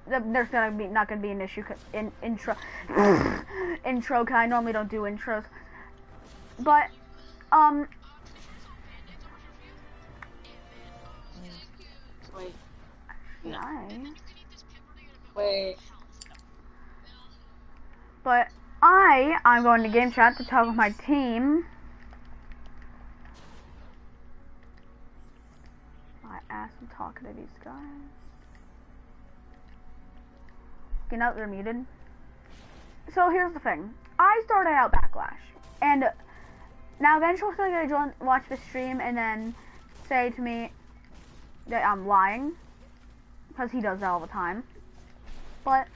there's not gonna be an issue in intro. Intro, cause I normally don't do intros. But Wait. Wait. But I'm going to game chat to talk with my team. I asked them talking to these guys. Okay, now they're muted. So here's the thing. I started out Backlash, and now eventually someone's gonna watch the stream and then say to me that I'm lying, because he does that all the time. But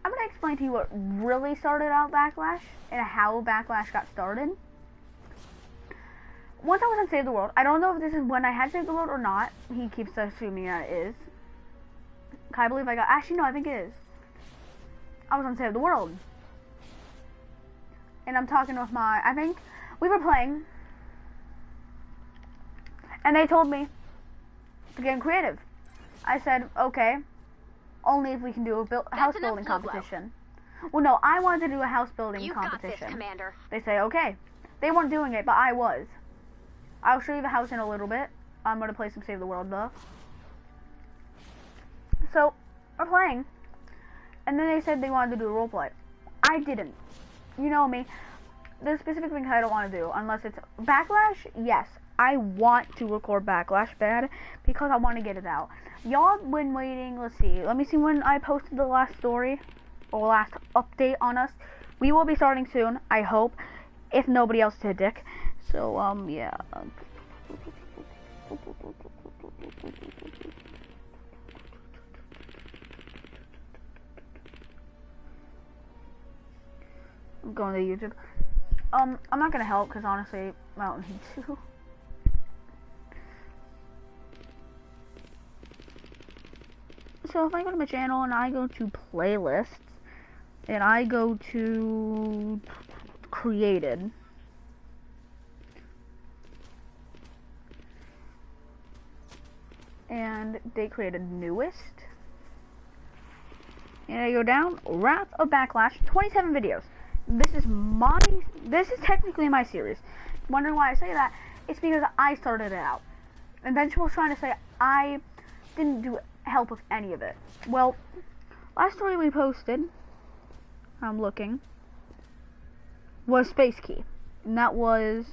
I'm gonna explain to you what really started out Backlash and how Backlash got started. Once I was on Save the World, I don't know if this is when I had Save the World or not. He keeps assuming that it is. I believe I got, actually no, I think it is. I was on Save the World. And I'm talking with I think, we were playing. And they told me to get creative. I said, okay, only if we can do a house building competition. Well, no, I wanted to do a house building competition. Got this, Commander. They say, okay. They weren't doing it, but I was. I'll show you the house in a little bit. I'm going to play some Save the World, though. So, we're playing. And then they said they wanted to do a roleplay. I didn't. You know me. There's specific things I don't want to do. Unless it's Backlash, yes. I want to record Backlash bad. Because I want to get it out. Y'all been waiting. Let's see. Let me see when I posted the last story. Or last update on us. We will be starting soon, I hope. If nobody else is a dick. So, yeah. I'm going to YouTube. I'm not gonna help, because honestly, I don't need to. So, if I go to my channel, and I go to playlists, and I go to created, and they created newest, and I go down, Wrath of Backlash, 27 videos. This is technically my series. Wondering why I say that? It's because I started it out. And Bench was trying to say I didn't help with any of it. Well, last story we posted, I'm looking, was Space Key. And that was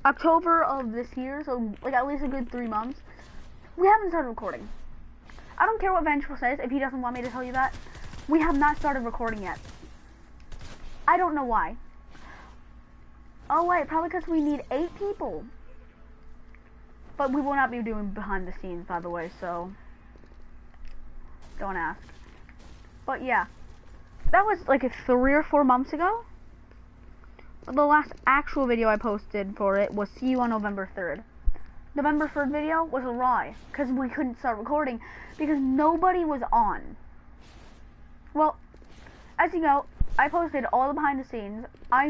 October of this year, so like at least a good 3 months. We haven't started recording. I don't care what Vengeful says if he doesn't want me to tell you that. We have not started recording yet. I don't know why. Oh wait, probably because we need 8 people. But we will not be doing behind the scenes, by the way, so don't ask. But yeah, that was like 3 or 4 months ago. The last actual video I posted for it was see you on November 3rd. November 3rd video was a lie, because we couldn't start recording, because nobody was on. Well, as you know, I posted all the behind the scenes. I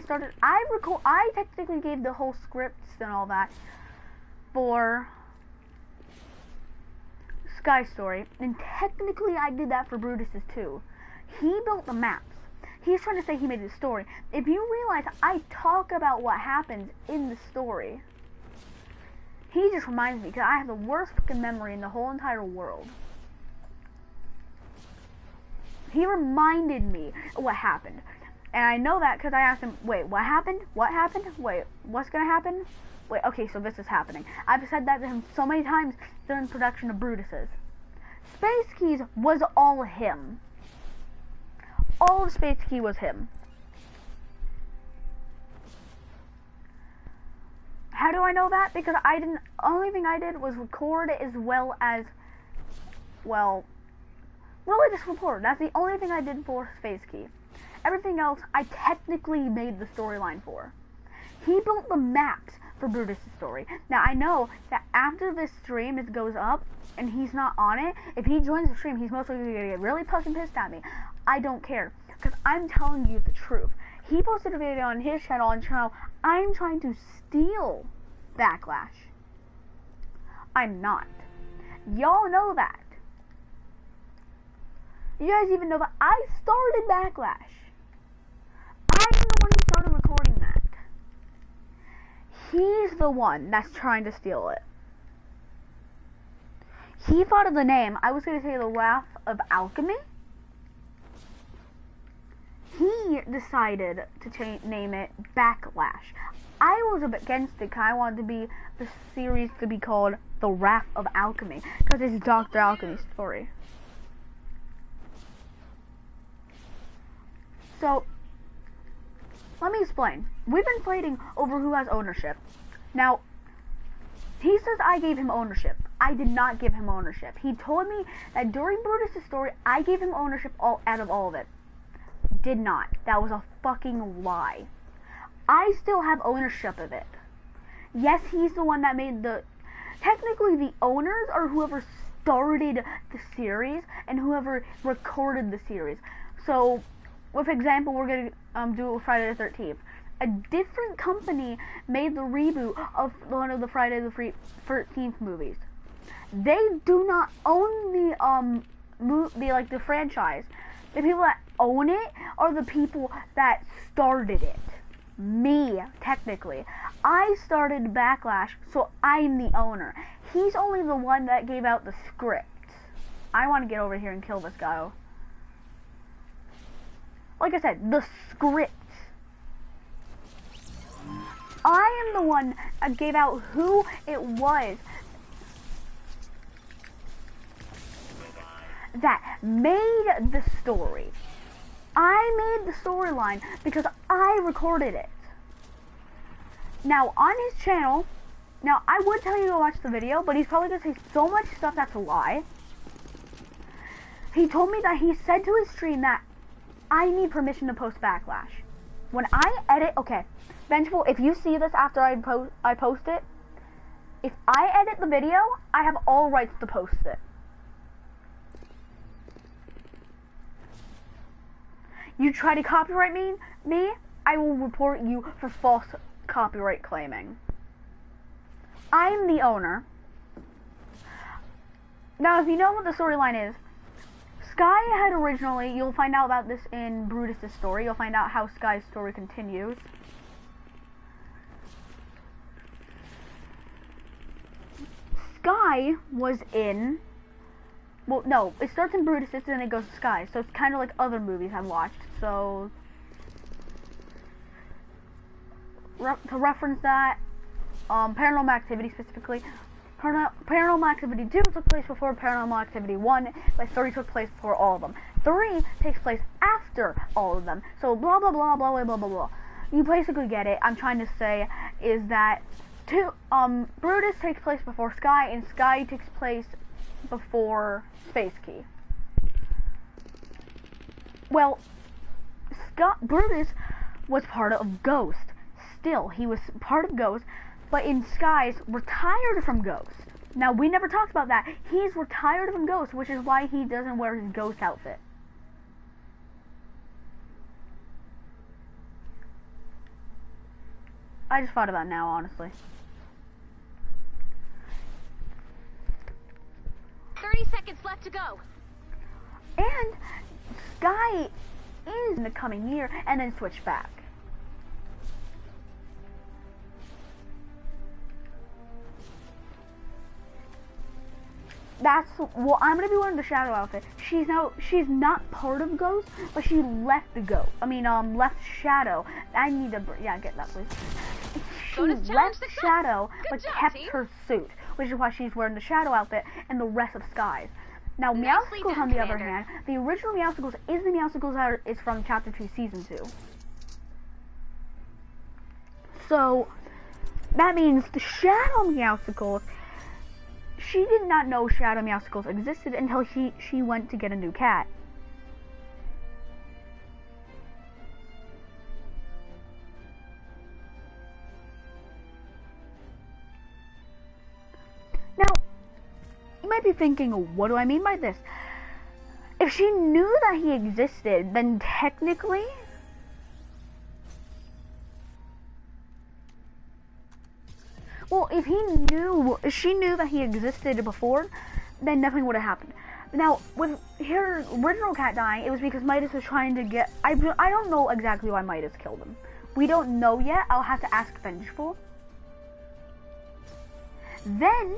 technically gave the whole scripts and all that for Sky Story, and technically I did that for Brutus's too. He built the maps. He's trying to say he made the story. If you realize, I talk about what happens in the story. He just reminds me, because I have the worst fucking memory in the whole entire world. He reminded me of what happened. And I know that because I asked him, wait, what happened? What happened? Wait, what's gonna happen? Wait, okay, so this is happening. I've said that to him so many times during production of Brutus's. Space Keys was all him. All of Space Key was him. How do I know that? Because only thing I did was record as well as, well, really just record. That's the only thing I did for Space Key. Everything else, I technically made the storyline for. He built the maps for Brutus' story. Now, I know that after this stream it goes up, and he's not on it, if he joins the stream, he's most likely going to get really fucking pissed at me. I don't care. because I'm telling you the truth. He posted a video on his channel, I'm trying to steal Backlash. I'm not. Y'all know that. You guys even know that I started Backlash. I'm the one who started recording that. He's the one that's trying to steal it. He thought of the name. I was going to say the Wrath of Alchemy. He decided to name it Backlash. I was a bit against it because I wanted the series to be called The Wrath of Alchemy, because it's Dr. Alchemy's story. So, let me explain. We've been fighting over who has ownership. Now, he says I gave him ownership. I did not give him ownership. He told me that during Brutus' story, I gave him ownership out of all of it. Did not. That was a fucking lie. I still have ownership of it. Yes, he's the one that made technically the owners are whoever started the series and whoever recorded the series. So, with example, we're going to do Friday the 13th. A different company made the reboot of one of the Friday the 13th movies. They do not own the franchise. The people that own it are the people that started it. Me, technically. I started Backlash, so I'm the owner. He's only the one that gave out the script. I want to get over here and kill this guy. Like I said, the script. I am the one that gave out who it was that made the story. I made the storyline because I recorded it. Now, on his channel, now I would tell you to watch the video, but he's probably going to say so much stuff that's a lie. He told me that he said to his stream that I need permission to post Backlash. When I edit, okay, Vengeful, if you see this after I post it, if I edit the video, I have all rights to post it. You try to copyright me, I will report you for false copyright claiming. I'm the owner. Now, if you know what the storyline is, Sky had originally, you'll find out about this in Brutus' story, you'll find out how Sky's story continues. Sky was in, well, no, it starts in Brutus and then it goes to Sky, so it's kind of like other movies I've watched, so to reference that, Paranormal Activity specifically, Paranormal Activity 2 took place before Paranormal Activity 1, but 3 took place before all of them. 3 takes place after all of them, so blah blah blah blah blah blah blah blah. You basically get it. I'm trying to say is that Brutus takes place before Sky, and Sky takes place before Space Key. Well, Brutus was part of Ghost. Still, he was part of Ghost, but in Sky's retired from Ghost. Now, we never talked about that. He's retired from Ghost, which is why he doesn't wear his Ghost outfit. I just thought about it now, honestly. 30 seconds left to go. And Sky is in the coming year, and then switch back. That's well, I'm gonna be wearing the Shadow outfit. She's not part of Ghost, but she left the Ghost. I mean, left Shadow. I need to, yeah, get that, please. She left Shadow, but kept her suit, which is why she's wearing the Shadow outfit and the rest of Sky's. Now, Meowsicles, on the other hand, the original Meowsicles is the Meowsicles that is from Chapter 2, Season 2. So, that means the Shadow Meowsicles, she did not know Shadow Meowsicles existed until she went to get a new cat. Now, you might be thinking, what do I mean by this? If if she knew that he existed, then technically... Well, if she knew that he existed before, then nothing would have happened. Now, with her original cat dying, it was because Midas was trying to get... I don't know exactly why Midas killed him. We don't know yet. I'll have to ask Vengeful. Then,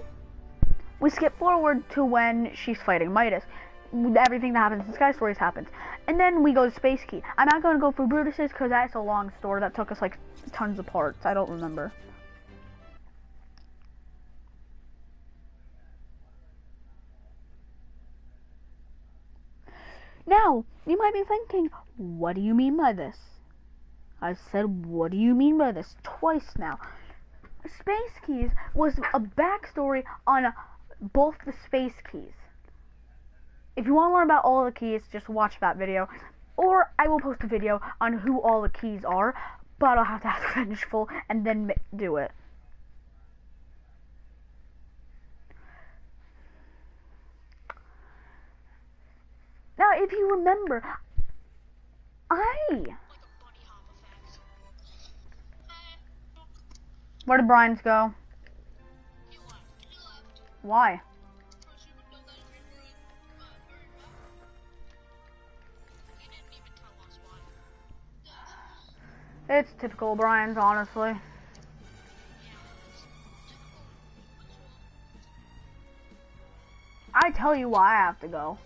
we skip forward to when she's fighting Midas. Everything that happens in Sky Stories happens. And then we go to Space Key. I'm not going to go for Brutus's because that's a long story. That took us like tons of parts. I don't remember. Now, you might be thinking, what do you mean by this? I've said, what do you mean by this? Twice now. Space Keys was a backstory on both the Space Keys. If you want to learn about all the keys, just watch that video. Or I will post a video on who all the keys are, but I'll have to ask Vengeful and then do it. Now, if you remember, Where did Brian's go? Why? It's typical Brian's, honestly. I tell you why I have to go.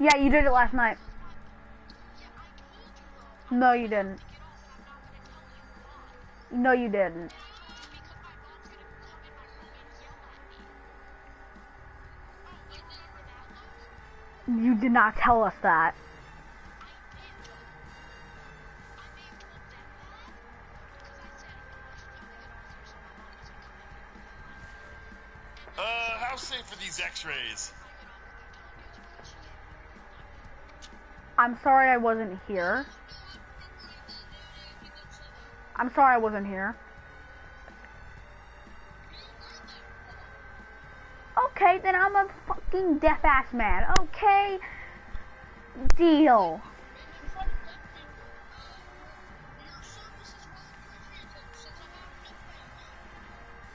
Yeah, you did it last night. No, you didn't. No, you didn't. You did not tell us that. How safe are these x-rays? I'm sorry I wasn't here. I'm sorry I wasn't here. Okay, then I'm a fucking deaf-ass man. Okay? Deal.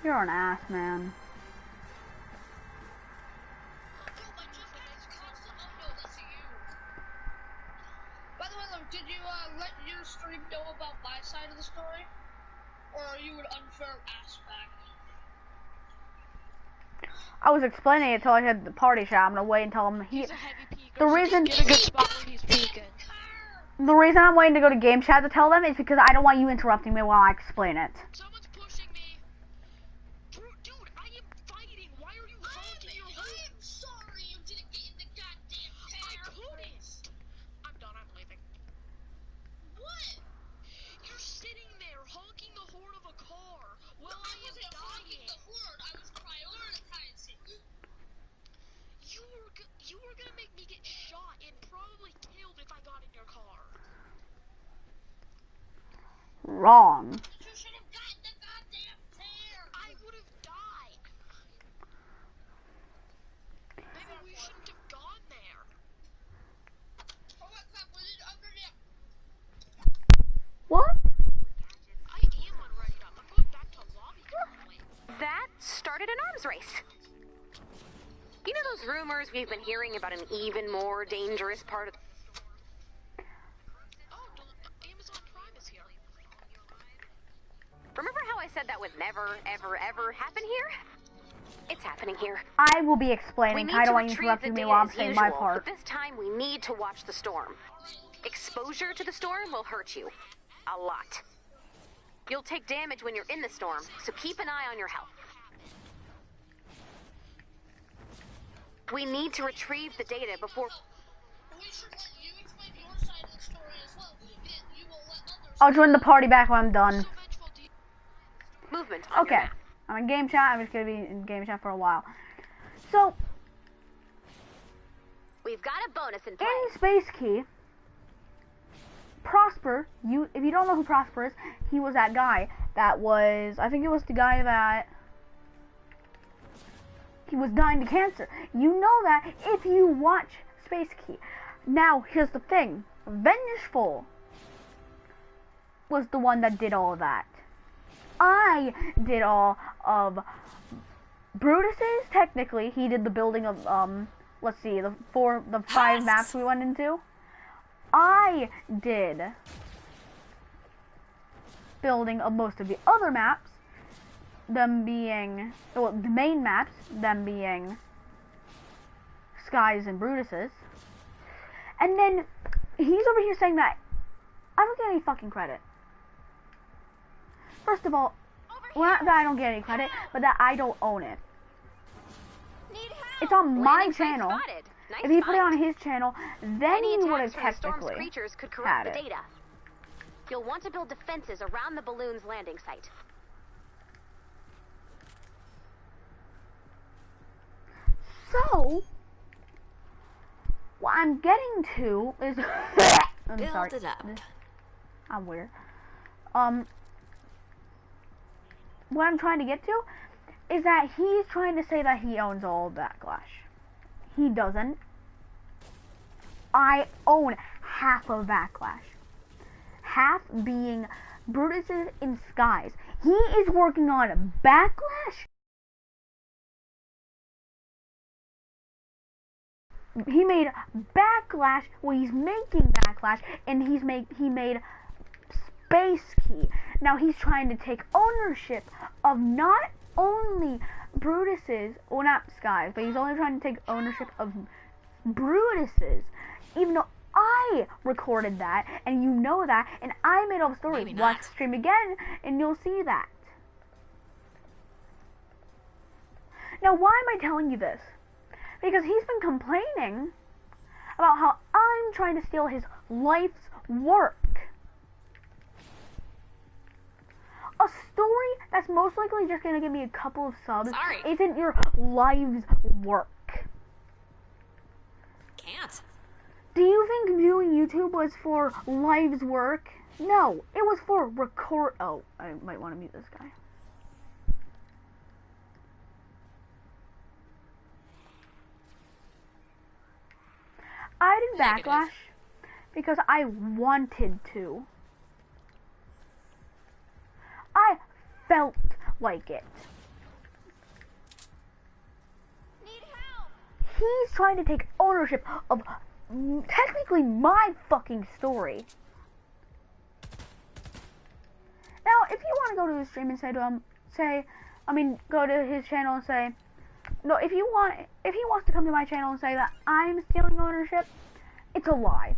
You're an ass, man. Did you let your stream know about my side of the story? Or are you an unfair aspect? I was explaining it till I hit the party shot. I'm gonna wait until I'm here. He's a heavy peeker. The reason Get a good spot when he's peeking. The reason I'm waiting to go to game chat to tell them is because I don't want you interrupting me while I explain it. Someone's pushing me. Dude, I am fighting. Why are you honking your home? I am sorry you didn't get in the goddamn car. I couldn't. I'm done. I'm leaving. What? You're sitting there honking the horn of a car while I am dying. Honking the horn. I was prioritizing. You were gonna make me get shot and probably killed if I got in your car. Wrong. You should have gotten the goddamn tear. I would have died. Maybe we shouldn't have gone there. Oh my God, was it under there? What? I am unready up. I'm going back to lobby currently. That started an arms race. You know those rumors we've been hearing about an even more dangerous part of... Amazon Prime is here. Remember how I said that would never, ever, ever happen here? It's happening here. I will be We explaining. need I don't to want you retrieve the interrupting me data while I'm as saying usual, my part. but this time we need to watch the storm. Exposure to the storm will hurt you. A lot. You'll take damage when you're in the storm, so keep an eye on your health. We need to retrieve the data before... We should let you explain your side of the story as well. You will let others... I'll join the party back when I'm done. So vengeful, do you... movement on your Okay. map. I'm in game chat. I'm just gonna be in game chat for a while. So, We've got a bonus in play. In Space Key, Prosper, if you don't know who Prosper is, he was that guy that was, I think it was the guy that he was dying to cancer. You know that if you watch Space Key. Now, here's the thing. Vengeful was the one that did all of that. I did all of Brutus's. Technically, he did the building of, let's see, the 5 maps we went into. I did building of most of the other maps, them being, well, the main maps, them being Sky's and Brutus's. And then he's over here saying that I don't get any fucking credit. First of all, well, not that I don't get any credit, but that I don't own it. It's on my channel. Nice If he put it find. on his channel, then Any he would have attacks from the storm's technically creatures could had corrupt the it. data. You'll want to build defenses around the balloon's landing site. So, what I'm getting to is I'm Build sorry. it up. I'm weird. What I'm trying to get to is that he's trying to say that he owns all of Backlash. He doesn't. I own half of Backlash. Half being Brutus's in Sky's. He is working on Backlash. He made Backlash. Well, he's making Backlash, and he made Space Key. Now he's trying to take ownership of not only Brutus's, well, not Sky's, but he's only trying to take ownership of Brutus's, even though I recorded that, and you know that, and I made all the stories. Maybe Watch not. the stream again, and you'll see that. Now, why am I telling you this? Because he's been complaining about how I'm trying to steal his life's work. A story that's most likely just going to give me a couple of subs Sorry. isn't your life's work. Can't. Do you think doing YouTube was for life's work? No, it was for record. Oh, I might want to mute this guy. I did Negative. Backlash because I wanted to. I felt like it. Need help. He's trying to take ownership of technically my fucking story. Now, if you want to go to his stream and say to him, go to his channel and say, no, if he wants to come to my channel and say that I'm stealing ownership, it's a lie.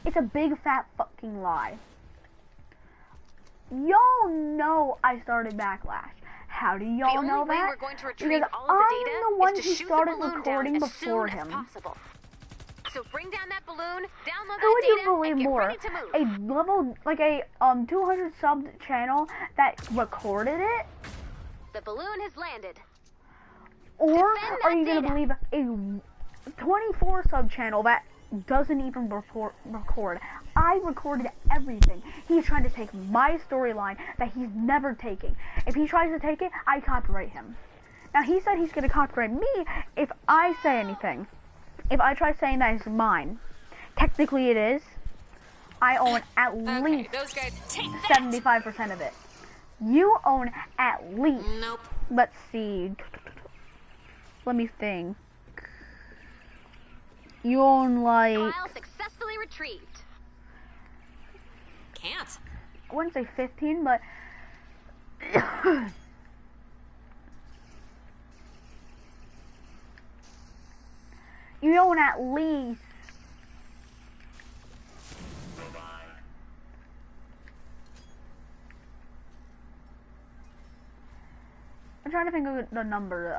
It's a big fat fucking lie. Y'all know I started Backlash. How do y'all The know only way that? we're going to retrieve Because all of the I'm data the one is to who shoot started the balloon recording down as before soon him. as possible. So bring down that balloon, download Who that would you data, believe and get more? ready to move. A level, like a 200 subbed channel that recorded it? The balloon has landed. Or Defend are that you gonna data. believe a 24 sub channel that doesn't even record? I recorded everything. He's trying to take my storyline that he's never taking. If he tries to take it, I copyright him. Now he said he's gonna copyright me if I say anything. If I try saying that it's mine. Technically it is. I own at least those guys take that. 75% of it. You own at least, Nope. let's see, let me think. You own like, File successfully retrieved. Can't. I wouldn't say 15, but you own at least I'm trying to think of the number.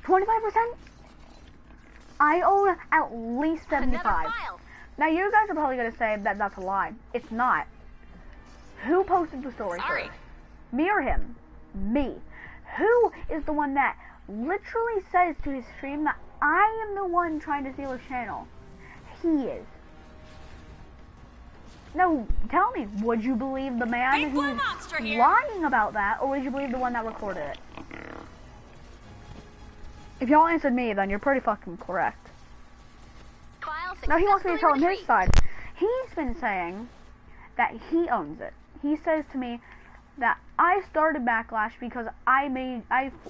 25%? I own at least Another 75. file. Now you guys are probably gonna say that that's a lie. It's not. Who posted the story Sorry. first? Me or him? Me. Who is the one that literally says to his stream that I am the one trying to steal his channel. He is. Now, tell me, would you believe the man who's lying about that, or would you believe the one that recorded it? If y'all answered me, then you're pretty fucking correct. Now he wants me to tell him his side. He's been saying that he owns it. He says to me that I started Backlash because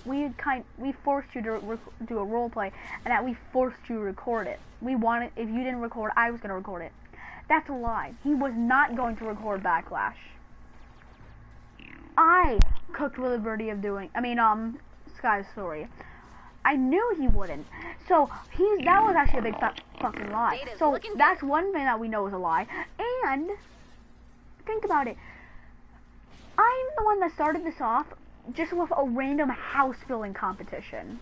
we forced you to do a role play, and that we forced you to record it. We wanted, if you didn't record, I was gonna record it. That's a lie. He was not going to record Backlash. I cooked with the birdie of Sky's story. I knew he wouldn't. So that was actually a big fucking lie. So that's one thing that we know is a lie. And think about it. I'm the one that started this off just with a random house filling competition.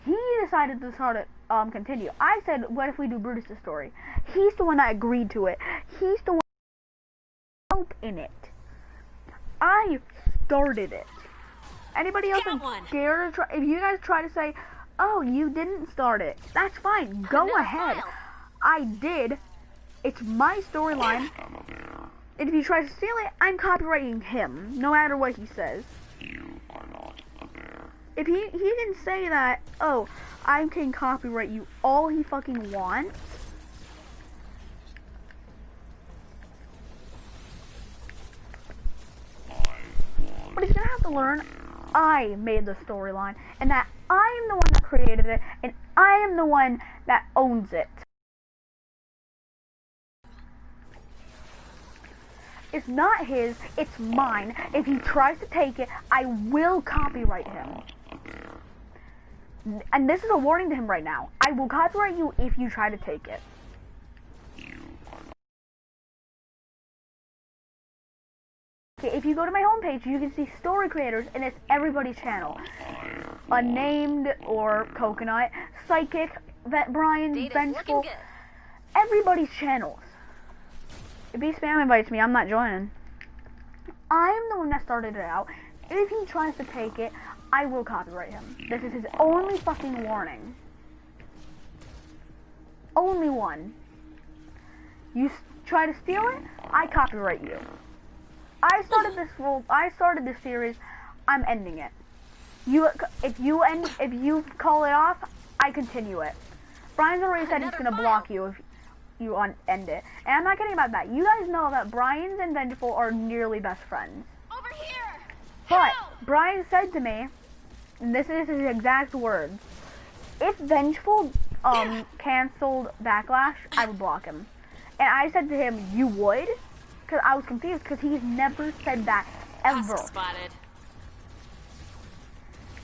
He decided to start it, continue. I said, what if we do Brutus's story? He's the one that agreed to it. He's the one help in it. I started it. Anybody else is scared to try? If you guys try to say, oh, you didn't start it, that's fine. Go ahead. I did. It's my storyline. And if you try to steal it, I'm copyrighting him, no matter what he says. You are not a bear. If he can say that, oh, I can copyright you all he fucking wants. But he's gonna have to learn I made the storyline, and that I am the one that created it, and I am the one that owns it. It's not his, it's mine. If he tries to take it, I will copyright him. And this is a warning to him right now. I will copyright you if you try to take it. Okay, if you go to my homepage, you can see story creators, and it's everybody's channel. Unnamed or Coconut, Psychic, Brian, Vengeful, everybody's channels. If he spam invites me, I'm not joining. I'm the one that started it out. If he tries to take it, I will copyright him. This is his only fucking warning. Only one. You try to steal it, I copyright you. I started this series. I'm ending it. If you call it off, I continue it. Brian's already said he's gonna block you if you end it. And I'm not kidding about that. You guys know that Brian's and Vengeful are nearly best friends. Over here. But Brian said to me, and this is his exact words, if Vengeful canceled Backlash, I would block him. And I said to him, you would? Because I was confused, because he's never said that ever. Spotted.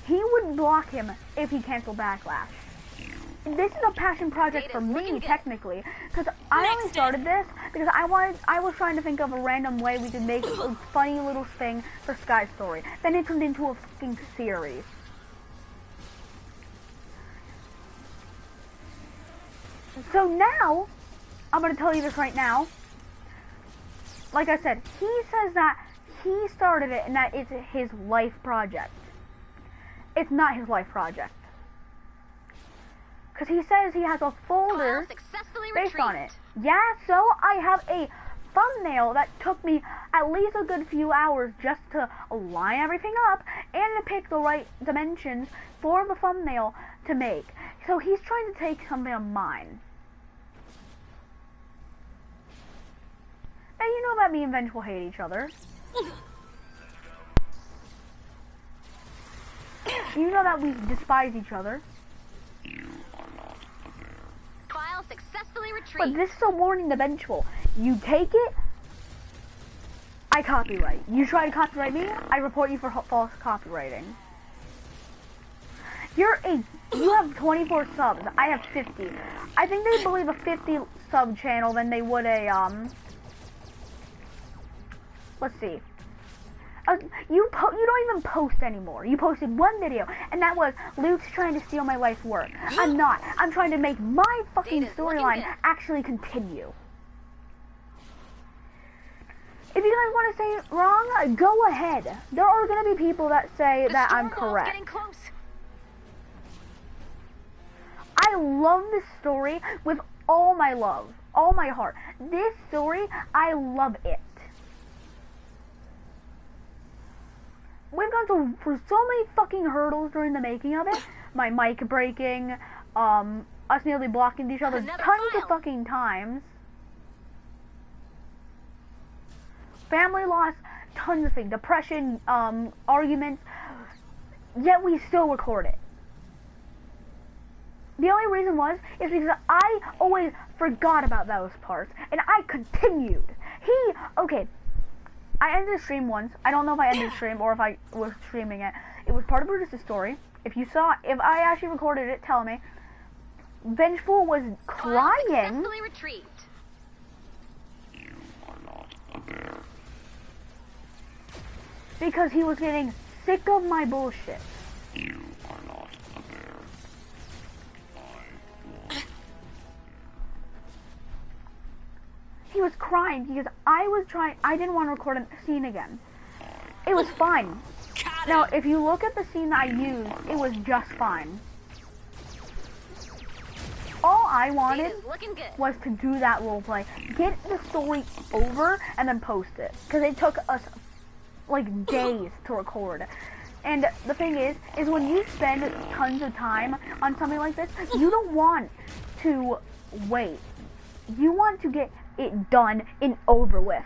He would block him if he canceled Backlash. This is a passion project for me, technically, because I only started this because I was trying to think of a random way we could make a funny little thing for Sky's story. Then it turned into a fucking series. So now, I'm gonna tell you this right now. Like I said, he says that he started it and that it's his life project. It's not his life project. Because he says he has a folder based on it. Yeah, so I have a thumbnail that took me at least a good few hours just to line everything up and to pick the right dimensions for the thumbnail to make. So he's trying to take something of mine. And you know that me and Vengeful hate each other. You know that we despise each other. File successfully retrieved. But this is a warning to Vengeful. You take it, I copyright. You try to copyright me, I report you for false copywriting. You have 24 subs. I have 50. I think they believe a 50 sub channel than they would a let's see. You don't even post anymore. You posted one video, and that was Luke's trying to steal my life's work. I'm not. I'm trying to make my fucking storyline actually continue. If you guys want to say it wrong, go ahead. There are going to be people that say that I'm correct. I love this story with all my love, all my heart. This story, I love it. We've gone through so many fucking hurdles during the making of it. My mic breaking, us nearly blocking each other tons of fucking times. Family loss, tons of things. Depression, arguments. Yet we still record it. The only reason is because I always forgot about those parts, and I continued. Okay, I ended the stream once. I don't know if I ended the stream or if I was streaming it. It was part of Brutus's story. If I actually recorded it, tell me. Vengeful was crying. Successfully retrieved. You are not a bear. Because he was getting sick of my bullshit. You are not a bear. He was crying because I didn't want to record a scene again. It was fine. Now, if you look at the scene that I used, it was just fine. All I wanted was to do that roleplay, get the story over, and then post it. Because it took us, like, days to record. And the thing is when you spend tons of time on something like this, you don't want to wait. You want to get it done and over with.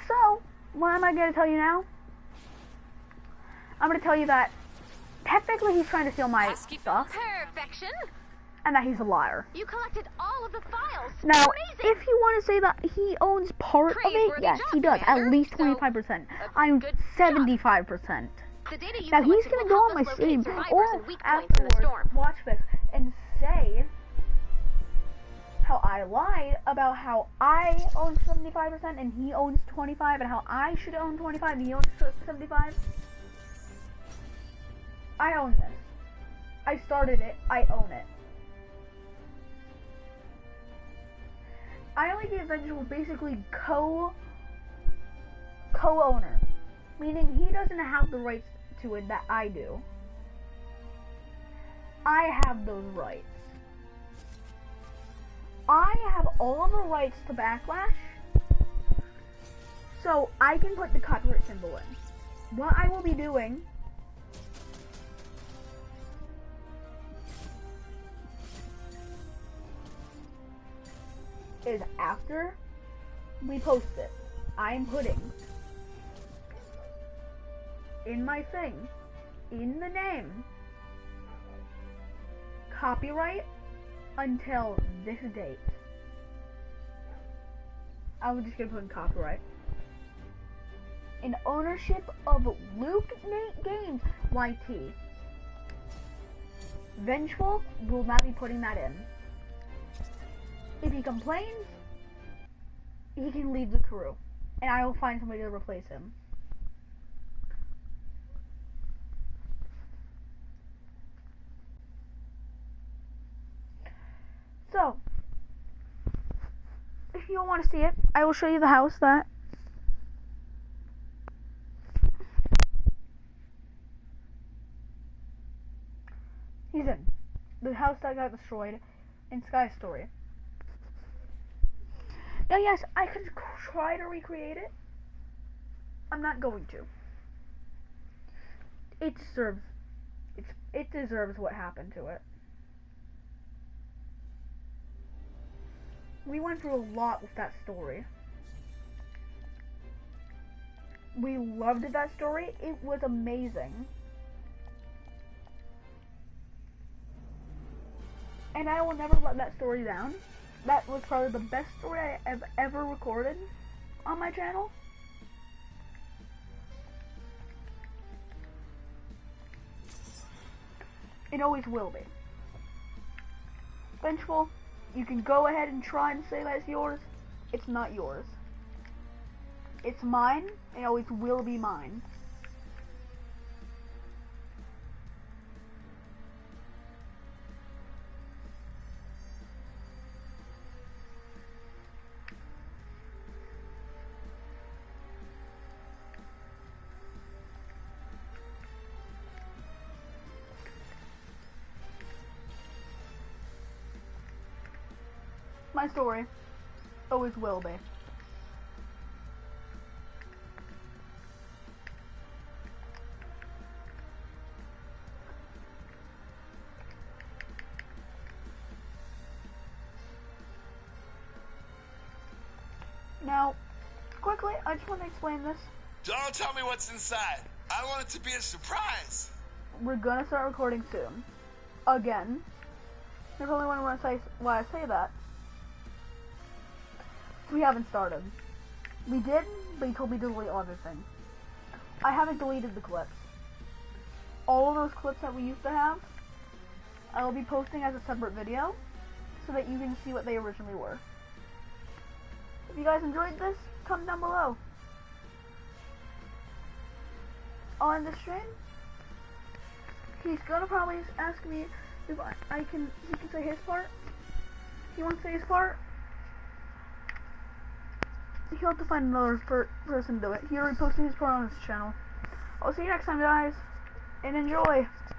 So, what am I going to tell you now? I'm going to tell you that technically he's trying to steal my stuff. Perfection. And that he's a liar. You collected all of the files. Now, amazing. if you want to say that he owns part of it, Praiseworthy yes, job, he does. Commander. At least So, 25%. a I'm good 75%. The data you Now he's collected gonna will go help on my us locate stream survivors or and weak points in the afterwards storm. watch this and say how I lied about how I own 75% and he owns 25 and how I should own 25 and he owns 75. I own this. I started it. I own it. I only give Vengeful basically co-owner, meaning he doesn't have the rights to it that I do. I have those rights. I have all of the rights to Backlash, so I can put the copyright symbol in. What I will be doing is after we post it, I'm putting in my thing, in the name, copyright until this date. I'm just gonna put in copyright. In ownership of lukenategames YT. Vengeful will not be putting that in. If he complains, he can leave the crew, and I will find somebody to replace him. So, if you don't want to see it, I will show you the house that he's in. The house that got destroyed in Sky's story. Now, yes, I could try to recreate it. I'm not going to. It deserves what happened to it. We went through a lot with that story. We loved that story. It was amazing. And I will never let that story down. That was probably the best story I have ever recorded on my channel. It always will be. Vengeful, you can go ahead and try and say that's yours. It's not yours. It's mine, and it always will be mine. my story. Always will be. Now, quickly, I just want to explain this. Don't tell me what's inside. I want it to be a surprise. We're gonna start recording soon. Again. You're probably wondering why I say that. We haven't started. We did, but he told me to delete everything. I haven't deleted the clips. All of those clips that we used to have, I will be posting as a separate video, so that you can see what they originally were. If you guys enjoyed this, comment down below. I'll end the stream. He's gonna probably ask me if he can say his part. He wants to say his part. He'll have to find another person to do it. He already posted his part on his channel. I'll see you next time, guys, and enjoy.